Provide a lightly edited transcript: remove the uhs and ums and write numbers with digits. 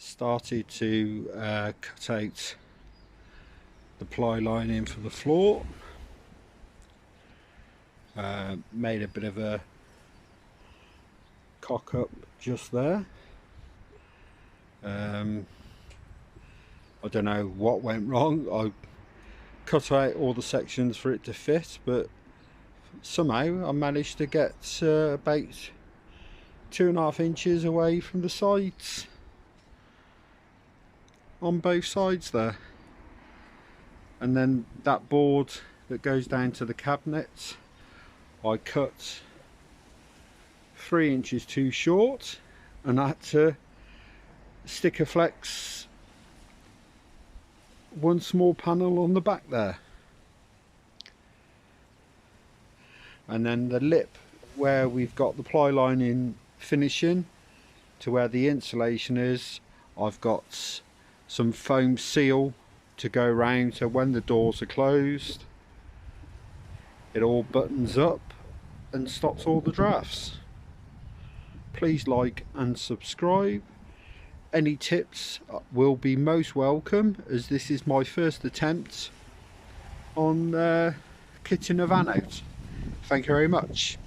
started to cut out the ply lining for the floor. Made a bit of a cock up just there. I don't know what went wrong. I cut out all the sections for it to fit, but somehow I managed to get about 2.5 inches away from the sides on both sides there. And then that board that goes down to the cabinet, I cut 3 inches too short, and I had to sticker flex one small panel on the back there. And then the lip where we've got the ply lining finishing to where the insulation is, I've got some foam seal to go around, so when the doors are closed it all buttons up and stops all the drafts. Please like and subscribe. Any tips will be most welcome, as this is my first attempt on kitting a van out. Thank you very much.